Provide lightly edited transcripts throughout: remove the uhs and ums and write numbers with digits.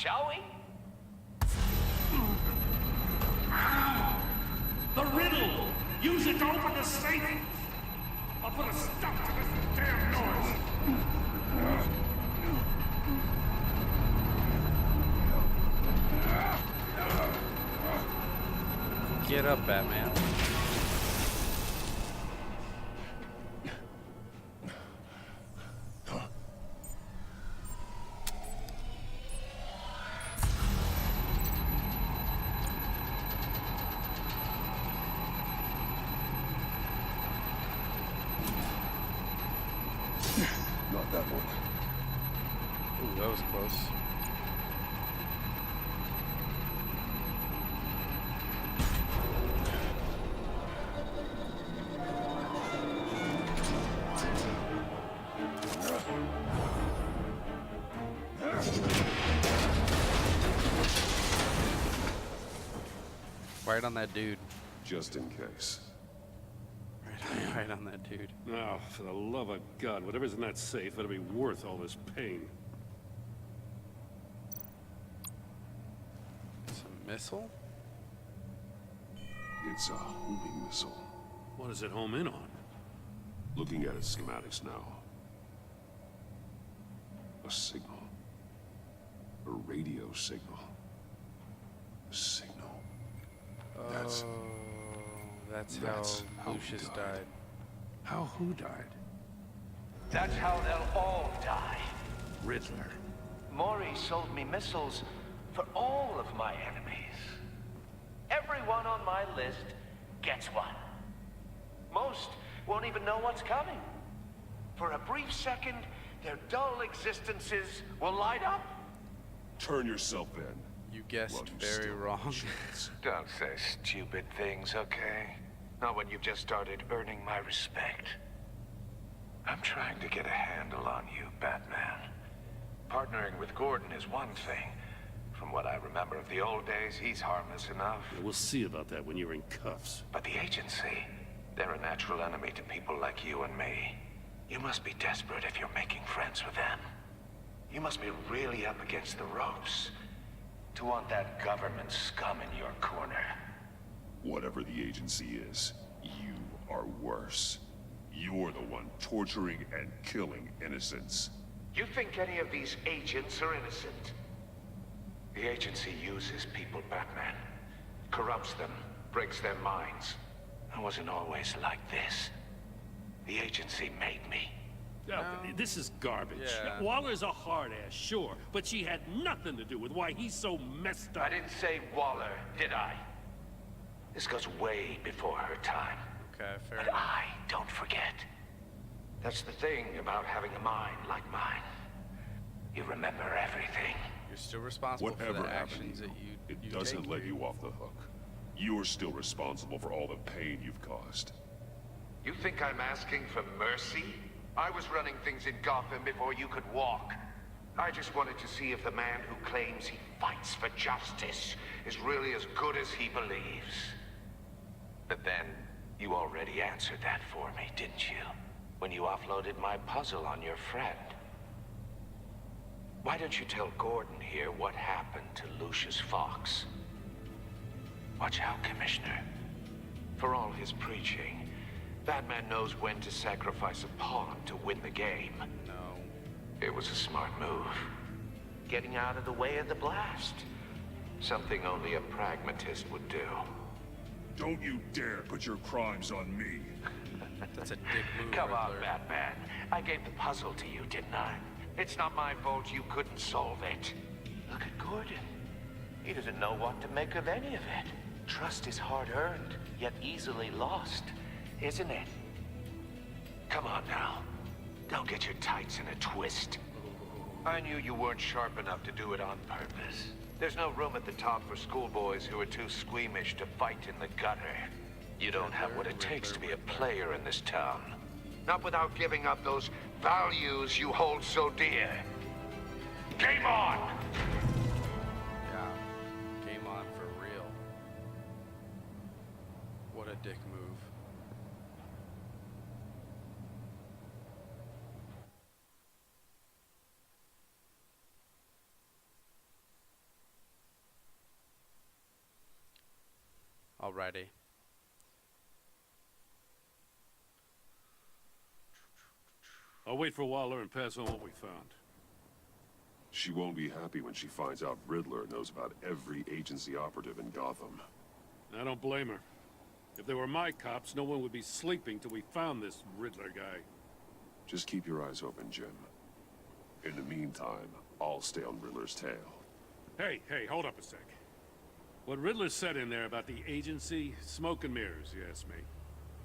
Shall we? The riddle! Use it to open the safe! I'll put a stop to this damn noise! Get up, Batman. Not that one. Ooh, that was close. Right on that dude. Just in case. Right on that dude. Oh, for the love of God, whatever's in that safe better be worth all this pain. It's a missile? It's a homing missile. What does it home in on? Looking at its schematics now. A signal. A radio signal. A signal. That's how Lucius died. How who died? That's how they'll all die. Riddler. Maury sold me missiles for all of my enemies. Everyone on my list gets one. Most won't even know what's coming. For a brief second, their dull existences will light up. Turn yourself in. You guessed Well, you very still have a wrong. chance. Don't say stupid things, okay? Not when you've just started earning my respect. I'm trying to get a handle on you, Batman. Partnering with Gordon is one thing. From what I remember of the old days, he's harmless enough. We'll see about that when you're in cuffs. But the agency, they're a natural enemy to people like you and me. You must be desperate if you're making friends with them. You must be really up against the ropes to want that government scum in your corner. Whatever the agency is, you are worse. You're the one torturing and killing innocents. You think any of these agents are innocent? The agency uses people, Batman. Corrupts them, breaks their minds. I wasn't always like this. The agency made me. This is garbage. Yeah. Waller's a hard-ass, sure, but she had nothing to do with why he's so messed up. I didn't say Waller, did I? This goes way before her time. Okay, fair But enough. I don't forget. That's the thing about having a mind like mine. You remember everything. You're still responsible Whatever for the happened, actions that you it you doesn't take. let you off the hook. You're still responsible for all the pain you've caused. You think I'm asking for mercy? I was running things in Gotham before you could walk. I just wanted to see if the man who claims he fights for justice is really as good as he believes. But then, you already answered that for me, didn't you? When you offloaded my puzzle on your friend. Why don't you tell Gordon here what happened to Lucius Fox? Watch out, Commissioner. For all his preaching, Batman knows when to sacrifice a pawn to win the game. No. It was a smart move. Getting out of the way of the blast. Something only a pragmatist would do. Don't you dare put your crimes on me. That's a dick move. Come on, Riddler. Batman. I gave the puzzle to you, didn't I? It's not my fault you couldn't solve it. Look at Gordon. He doesn't know what to make of any of it. Trust is hard-earned, yet easily lost, isn't it? Come on now. Don't get your tights in a twist. I knew you weren't sharp enough to do it on purpose. There's no room at the top for schoolboys who are too squeamish to fight in the gutter. You don't have what it takes to be a player in this town. Not without giving up those values you hold so dear. Game on! Yeah. Game on for real. What a dick move. Alrighty. I'll wait for Waller and pass on what we found. She won't be happy when she finds out Riddler knows about every agency operative in Gotham. I don't blame her. If they were my cops, no one would be sleeping till we found this Riddler guy. Just keep your eyes open, Jim. In the meantime, I'll stay on Riddler's tail. Hey, hold up a sec. What Riddler said in there about the agency, smoke and mirrors, you ask me.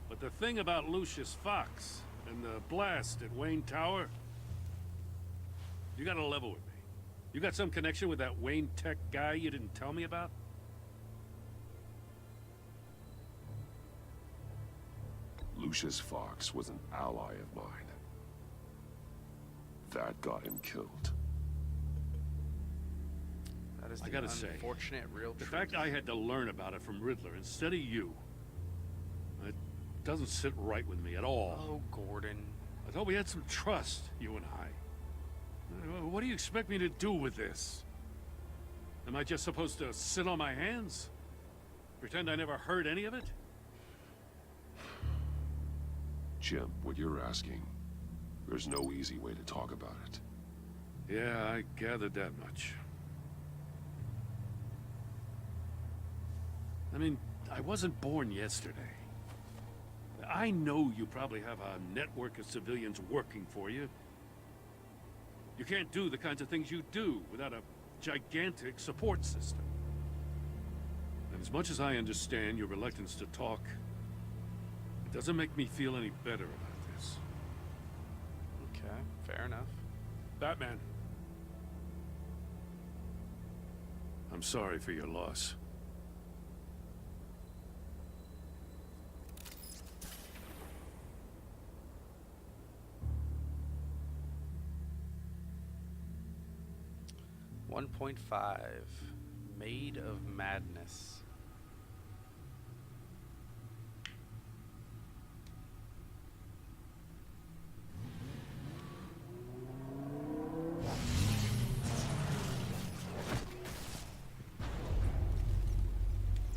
But the thing about Lucius Fox and the blast at Wayne Tower, you gotta level with me. You got some connection with that Wayne Tech guy you didn't tell me about? Lucius Fox was an ally of mine. That got him killed. That is I the gotta say, unfortunate real The truth. fact I had to learn about it from Riddler instead of you, it doesn't sit right with me at all. Oh, Gordon. I thought we had some trust, you and I. What do you expect me to do with this? Am I just supposed to sit on my hands? Pretend I never heard any of it? Jim, what you're asking, there's no easy way to talk about it. Yeah, I gathered that much. I mean, I wasn't born yesterday. I know you probably have a network of civilians working for you. You can't do the kinds of things you do without a gigantic support system. And as much as I understand your reluctance to talk, it doesn't make me feel any better about this. Okay, fair enough. Batman. I'm sorry for your loss. .5 Made of Madness.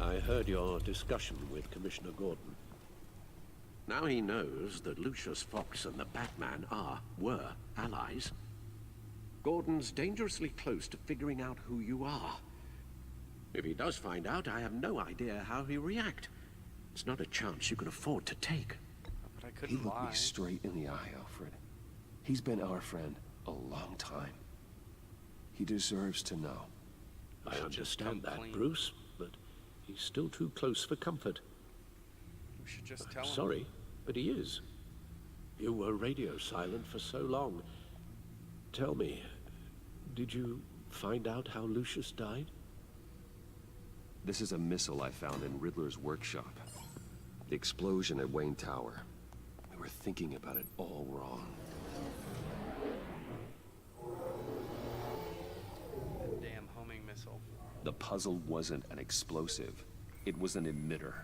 I heard your discussion with Commissioner Gordon. Now he knows that Lucius Fox and the Batman were allies. Gordon's dangerously close to figuring out who you are. If he does find out, I have no idea how he'll react. It's not a chance you can afford to take. But I He couldn't looked lie. me straight in the eye, Alfred. He's been our friend a long time. He deserves to know. I should just come understand that, clean. Bruce, but he's still too close for comfort. We should just tell him. Sorry, but he is. You were radio silent for so long. Tell me, did you find out how Lucius died? This is a missile I found in Riddler's workshop. The explosion at Wayne Tower. We were thinking about it all wrong. That damn homing missile. The puzzle wasn't an explosive. It was an emitter.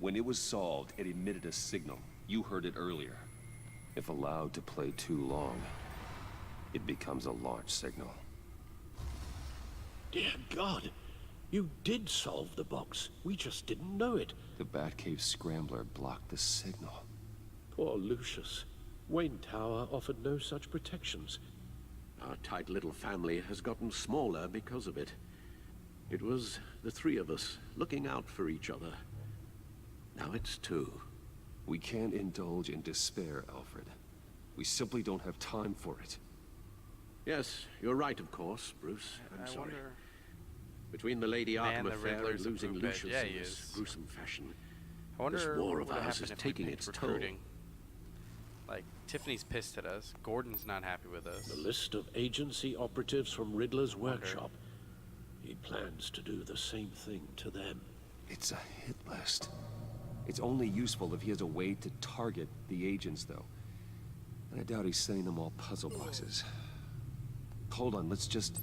When it was solved, it emitted a signal. You heard it earlier. If allowed to play too long, it becomes a launch signal. Dear God, you did solve the box. We just didn't know it. The Batcave Scrambler blocked the signal. Poor Lucius. Wayne Tower offered no such protections. Our tight little family has gotten smaller because of it. It was the three of us looking out for each other. Now it's two. We can't indulge in despair, Alfred. We simply don't have time for it. Yes, you're right, of course, Bruce. I'm I sorry. wonder. Between the Lady Man, Arkham the affair and Riddler's a losing poop Lucius head. Yeah, in he this is. gruesome fashion, I wonder this war what of would ours happen is if we taking picked its toll. recruiting. Like, Tiffany's pissed at us. Gordon's not happy with us. The list of agency operatives from Riddler's Wonder. workshop. He plans to do the same thing to them. It's a hit list. It's only useful if he has a way to target the agents, though. And I doubt he's sending them all puzzle boxes. Hold on, let's just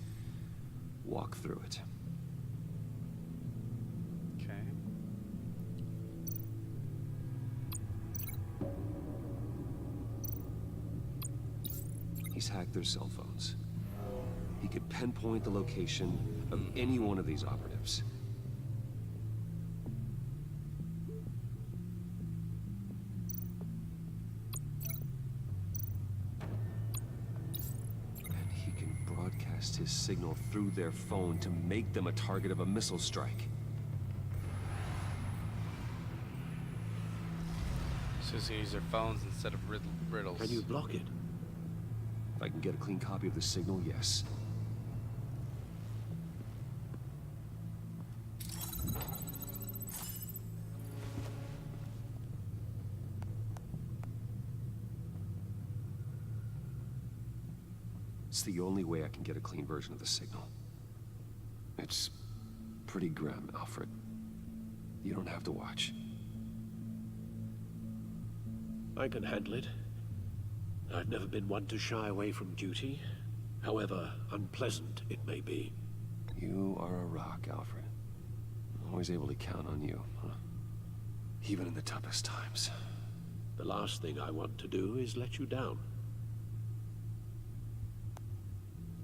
walk through it. Okay. He's hacked their cell phones. He could pinpoint the location of any one of these operatives. signal through their phone to make them a target of a missile strike. So he's gonna use their phones instead of riddles. Can you block it? If I can get a clean copy of the signal, yes. It's the only way I can get a clean version of the signal. It's pretty grim, Alfred. You don't have to watch. I can handle it. I've never been one to shy away from duty, however unpleasant it may be. You are a rock, Alfred. Always able to count on you, huh? Even in the toughest times. The last thing I want to do is let you down.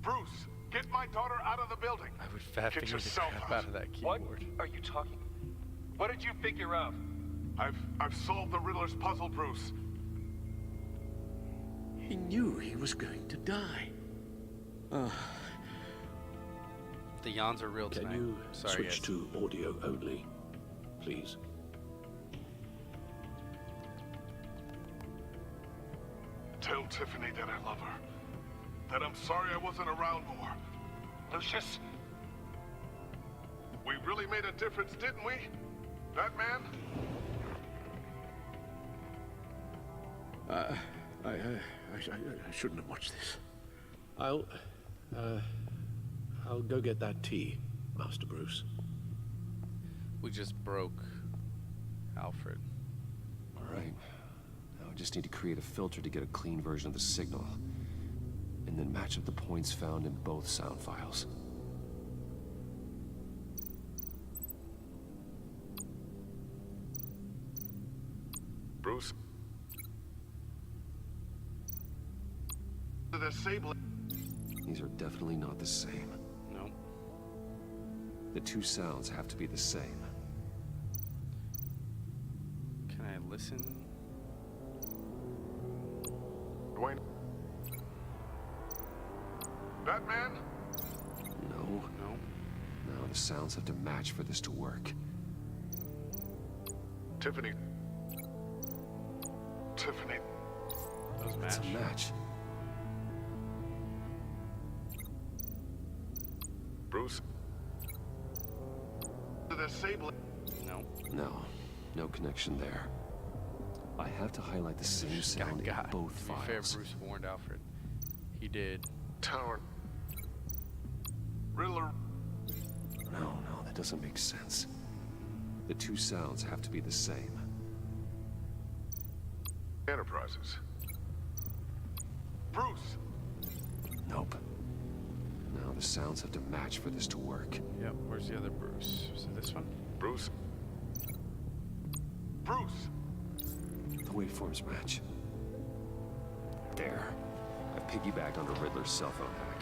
Bruce, get my daughter out of the building. I would fat Get finger the yourself crap out. out of that What keyboard. are you talking? What did you figure out? I've solved the Riddler's puzzle, Bruce. He knew he was going to die. The yawns are real Can tonight. you Sorry, switch guys. to audio only, please? Tell Tiffany that I love her. That I'm sorry I wasn't around more. Lucius? We really made a difference, didn't we? That man? I shouldn't have watched this. I'll go get that tea, Master Bruce. We just broke Alfred. All right. Now I just need to create a filter to get a clean version of the signal. And then match up the points found in both sound files. Bruce? The disabling. These are definitely not the same. Nope. The two sounds have to be the same. Can I listen? Dwayne? That man? No. No. No, the sounds have to match for this to work. Tiffany. Tiffany. Those It's match. a match. Bruce? The disabling. No. No. No connection there. I have to highlight the same sound in God. both To be fair, files. Bruce warned Alfred. He did. Tower. Riddler. No, that doesn't make sense. The two sounds have to be the same. Enterprises. Bruce! Nope. No, the sounds have to match for this to work. Yep. Where's the other Bruce? Is it this one? Bruce? Bruce! The waveforms match. There. I piggybacked onto Riddler's cell phone hack.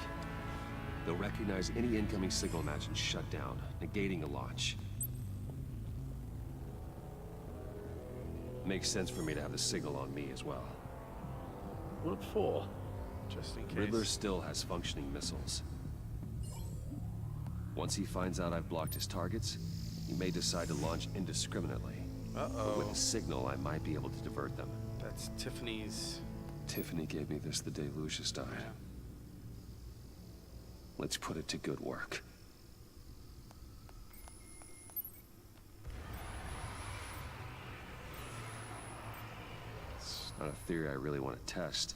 They'll recognize any incoming signal match and shut down, negating a launch. Makes sense for me to have the signal on me as well. What for? Just in case. Riddler still has functioning missiles. Once he finds out I've blocked his targets, he may decide to launch indiscriminately. But with Uh-oh. a signal, I might be able to divert them. That's Tiffany's. Tiffany gave me this the day Lucius died. Yeah. Let's put it to good work. It's not a theory I really want to test.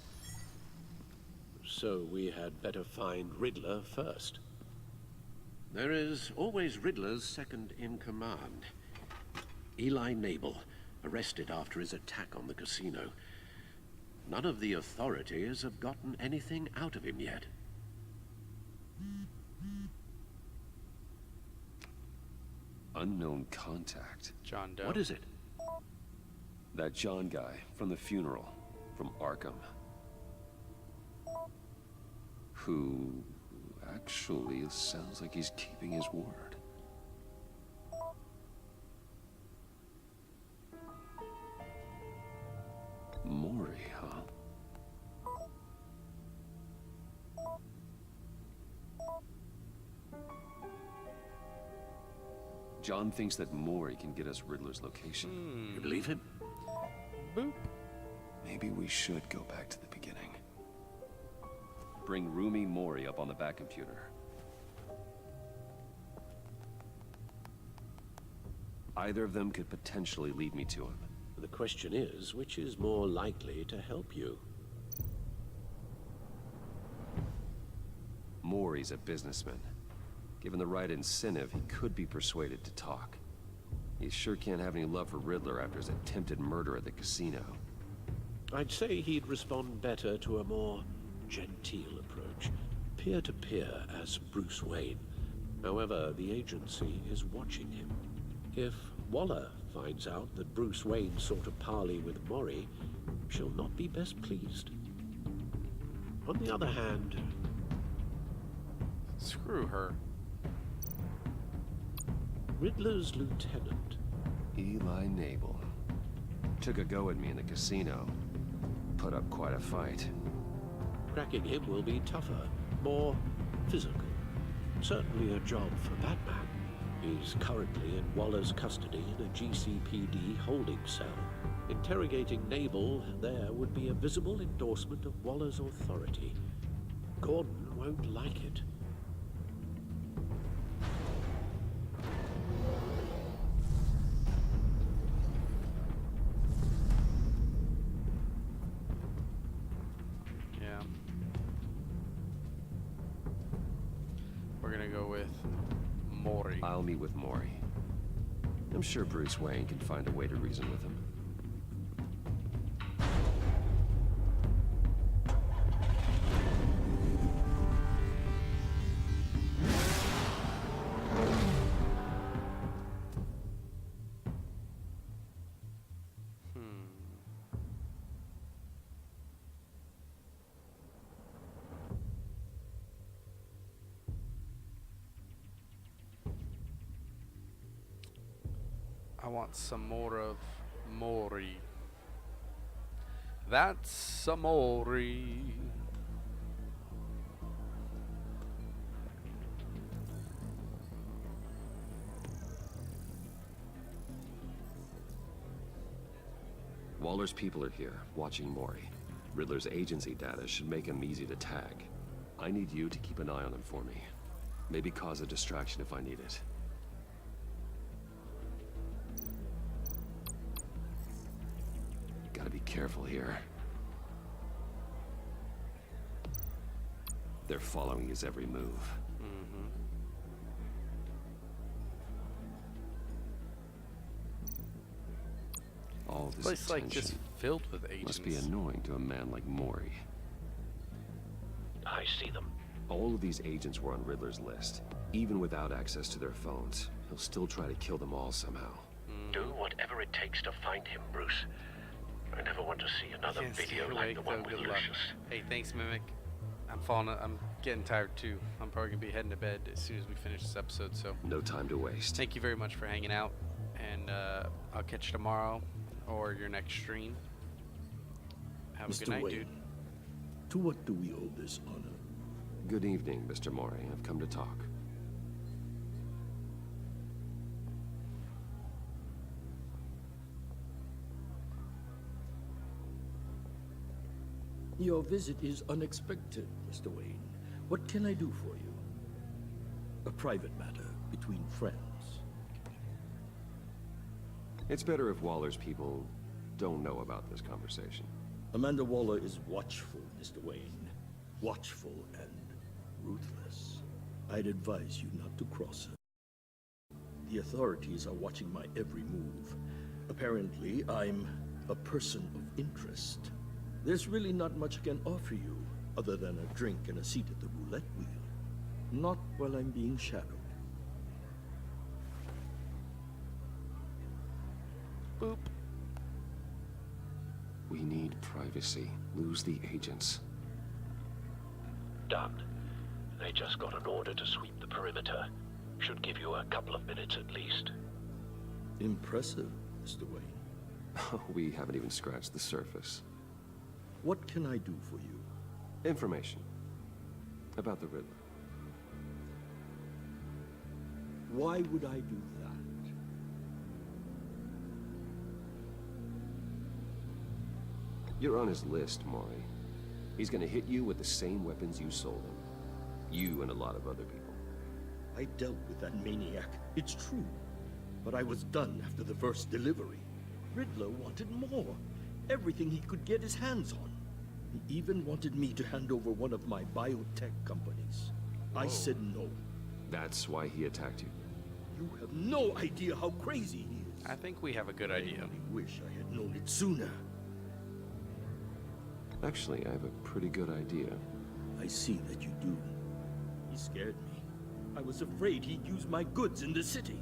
So we had better find Riddler first. There is always Riddler's second in command. Eli Nabel, arrested after his attack on the casino. None of the authorities have gotten anything out of him yet. Unknown contact. John Doe. What is it? That John guy from the funeral, from Arkham. Who actually sounds like he's keeping his word. Maury, huh? John thinks that Mori can get us Riddler's location. You believe him? Boop. Maybe we should go back to the beginning. Bring Rumi Mori up on the back computer. Either of them could potentially lead me to him. The question is, which is more likely to help you? Mori's a businessman. Given the right incentive, he could be persuaded to talk. He sure can't have any love for Riddler after his attempted murder at the casino. I'd say he'd respond better to a more genteel approach, peer-to-peer as Bruce Wayne. However, the agency is watching him. If Waller finds out that Bruce Wayne sought a parley with Mori, she'll not be best pleased. On the other hand, Screw her. Riddler's lieutenant. Eli Nabel. Took a go at me in the casino. Put up quite a fight. Cracking him will be tougher, more physical. Certainly a job for Batman. He's currently in Waller's custody in a GCPD holding cell. Interrogating Nabel there would be a visible endorsement of Waller's authority. Gordon won't like it. Yeah. We're gonna go with Mori. I'll meet with Mori. I'm sure Bruce Wayne can find a way to reason with him. I want some more of Mori. That's some Mori. Waller's people are here, watching Mori. Riddler's agency data should make him easy to tag. I need you to keep an eye on him for me. Maybe cause a distraction if I need it. Gotta be careful here. They're following his every move. All this Place like attention just filled with agents. must be annoying to a man like Mori. I see them. All of these agents were on Riddler's list. Even without access to their phones, he'll still try to kill them all somehow. Do whatever it takes to find him, Bruce. I never want to see another Can't video stay like awake, the one though. with Good luck. Lucius. Hey, thanks, Mimic. I'm getting tired too. I'm probably gonna be heading to bed as soon as we finish this episode. So No time to waste. thank you very much for hanging out, and I'll catch you tomorrow or your next stream. Have a good night, dude. To what do we owe this honor? Good evening, Mr. Mori. I've come to talk. Your visit is unexpected, Mr. Wayne. What can I do for you? A private matter between friends. It's better if Waller's people don't know about this conversation. Amanda Waller is watchful, Mr. Wayne. Watchful and ruthless. I'd advise you not to cross her. The authorities are watching my every move. Apparently, I'm a person of interest. There's really not much I can offer you, other than a drink and a seat at the roulette wheel. Not while I'm being shadowed. Boop. We need privacy. Lose the agents. Done. They just got an order to sweep the perimeter. Should give you a couple of minutes at least. Impressive, Mr. Wayne. We haven't even scratched the surface. What can I do for you? Information about the Riddler. Why would I do that? You're on his list, Maury. He's gonna hit you with the same weapons you sold him. You and a lot of other people. I dealt with that maniac, it's true. But I was done after the first delivery. Riddler wanted more. Everything he could get his hands on. He even wanted me to hand over one of my biotech companies. I said no. That's why he attacked you. You have no idea how crazy he is. I think we have a good idea. I wish I had known it sooner. Actually, I have a pretty good idea. I see that you do. He scared me. I was afraid he'd use my goods in the city.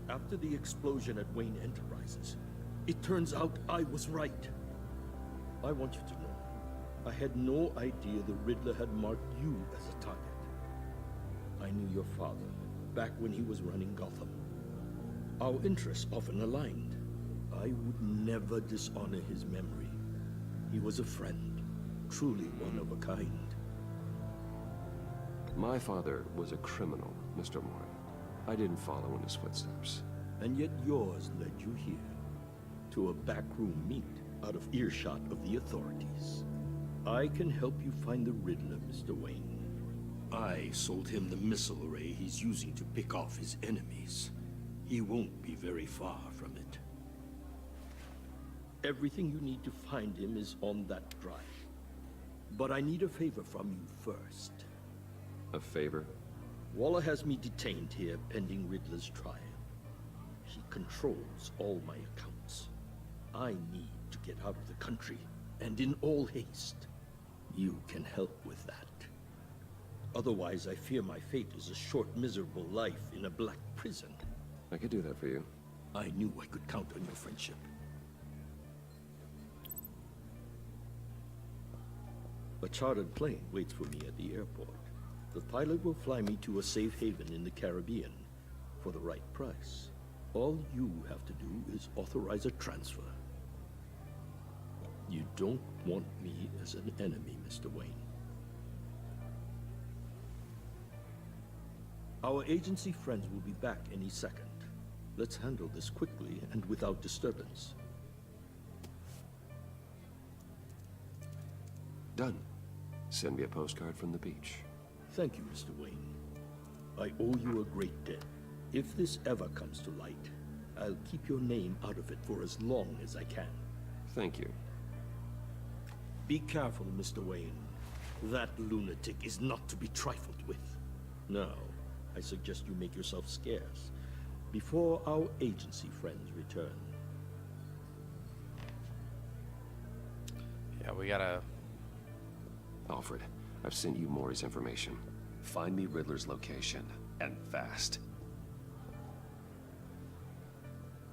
After the explosion at Wayne Enterprises, it turns out I was right. I want you to know, I had no idea the Riddler had marked you as a target. I knew your father back when he was running Gotham. Our interests often aligned. I would never dishonor his memory. He was a friend, truly one of a kind. My father was a criminal, Mr. Maury. I didn't follow in his footsteps. And yet yours led you here, to a backroom meet out of earshot of the authorities. I can help you find the Riddler, Mr. Wayne. I sold him the missile array he's using to pick off his enemies. He won't be very far from it. Everything you need to find him is on that drive. But I need a favor from you first. A favor? Waller has me detained here pending Riddler's trial. He controls all my accounts. I need to get out of the country, and in all haste. You can help with that. Otherwise, I fear my fate is a short, miserable life in a black prison. I could do that for you. I knew I could count on your friendship. A chartered plane waits for me at the airport. The pilot will fly me to a safe haven in the Caribbean for the right price. All you have to do is authorize a transfer. You don't want me as an enemy, Mr. Wayne. Our agency friends will be back any second. Let's handle this quickly and without disturbance. Done. Send me a postcard from the beach. Thank you, Mr. Wayne. I owe you a great debt. If this ever comes to light, I'll keep your name out of it for as long as I can. Thank you. Be careful, Mr. Wayne. That lunatic is not to be trifled with. Now, I suggest you make yourself scarce before our agency friends return. Yeah, we gotta... Alfred, I've sent you Maury's information. Find me Riddler's location, and fast.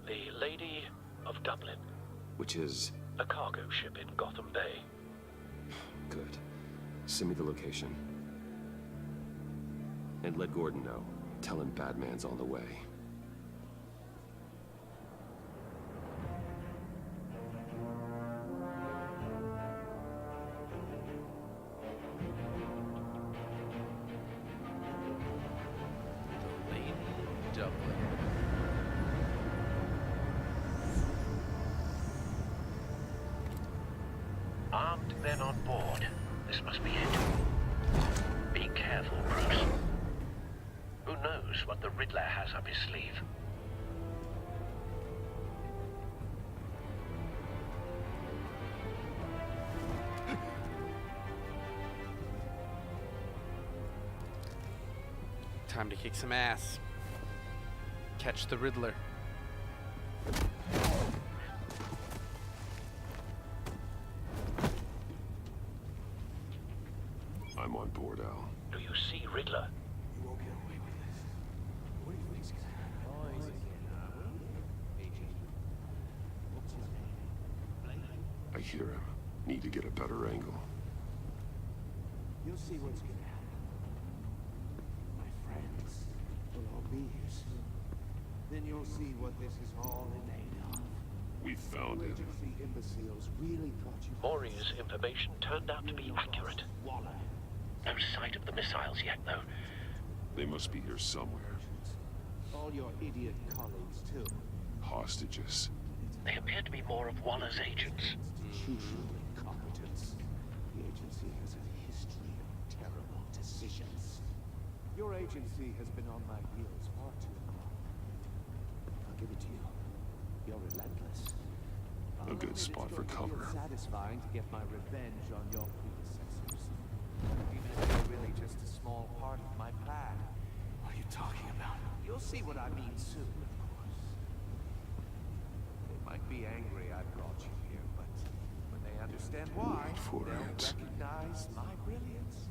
The Lady of Dublin. Which is... A cargo ship in Gotham Bay. Good. Send me the location. And let Gordon know. Tell him Batman's on the way. Armed men on board. This must be it. Be careful, Bruce. Who knows what the Riddler has up his sleeve? Time to kick some ass. Catch the Riddler. I'm on board, Al. Do you see Riddler? You won't get away with this. What do you think's gonna happen? What's his name? I hear him. Need to get a better angle. You'll see what's gonna happen. My friends will all be here soon. Then you'll see what this is all made of. We found him. Agency imbeciles really thought you... Maury's information turned out to be accurate. Waller. No sight of the missiles yet, though. They must be here somewhere. All your idiot colleagues, too. Hostages. They appear to be more of Waller's agents. Institutionally Your agency has been on my heels far too long. I'll give it to you. You're relentless. A good spot for cover. It's satisfying to get my revenge on your predecessors. Even if they're really just a small part of my plan. What are you talking about? You'll see what I mean soon, of course. They might be angry I brought you here, but when they understand why, for they'll it. recognize my brilliance.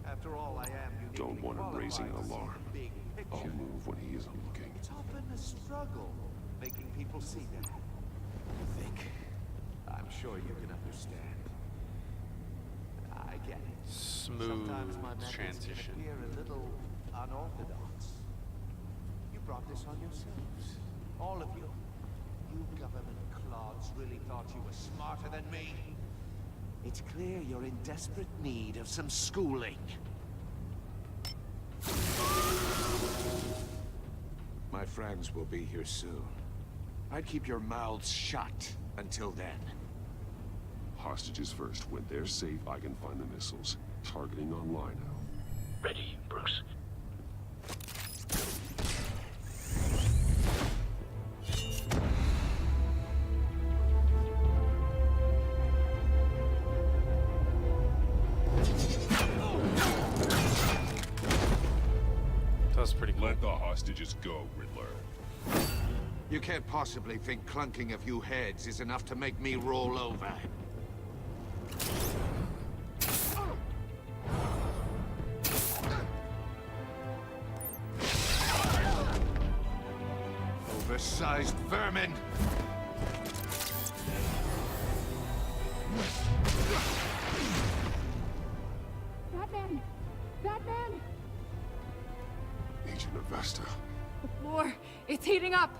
After all, I am uniquely Don't want him raising an qualified to see alarm. the big I'll picture. move when he isn't looking. It's often a struggle making people see that. You think? I'm sure you can understand. I get it. Smooth Sometimes my methods transition. can appear a little unorthodox. You brought this on yourselves. All of you. You government clods really thought you were smarter than me. It's clear you're in desperate need of some schooling. My friends will be here soon. I'd keep your mouths shut until then. Hostages first. When they're safe, I can find the missiles. Targeting online now. Ready, Bruce. That was pretty cool. Let the hostages go, Riddler. You can't possibly think clunking a few heads is enough to make me roll over. Oversized vermin! Batman! Batman! Agent Avesta. The floor, it's heating up!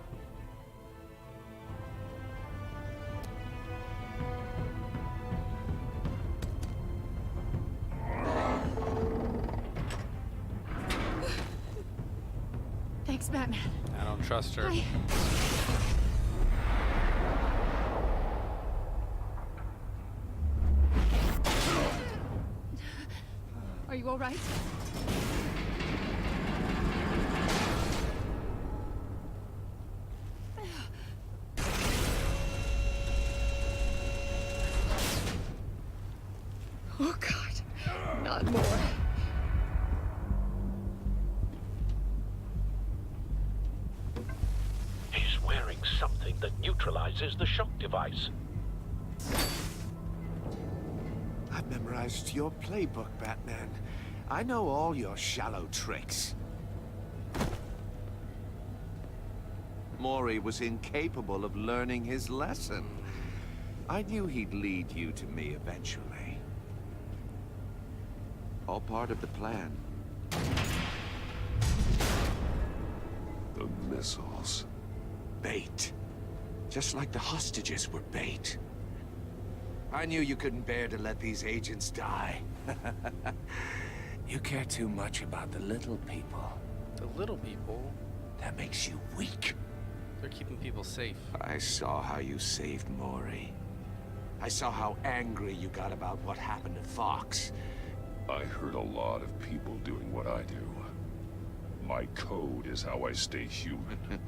Thanks, Batman. I don't trust her. Are you all right? Oh, God. Not more. He's wearing something that neutralizes the shock device. I've memorized your playbook, Batman. I know all your shallow tricks. Mori was incapable of learning his lesson. I knew he'd lead you to me eventually. All part of the plan. The missiles. Bait. Just like the hostages were bait. I knew you couldn't bear to let these agents die. You care too much about the little people. The little people, That makes you weak. they're keeping people safe. I saw how you saved Mori. I saw how angry you got about what happened to Fox. I heard a lot of people doing what I do. My code is how I stay human.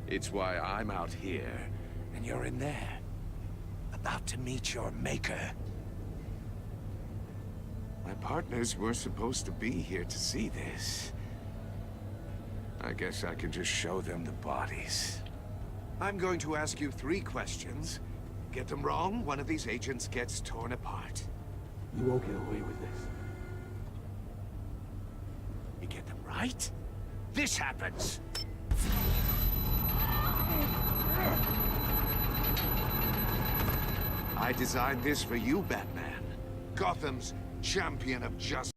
It's why I'm out here, and you're in there. About to meet your maker. My partners were supposed to be here to see this. I guess I can just show them the bodies. I'm going to ask you 3 questions. Get them wrong, one of these agents gets torn apart. You won't get away with this. You get them right, this happens! I designed this for you, Batman. Gotham's champion of justice.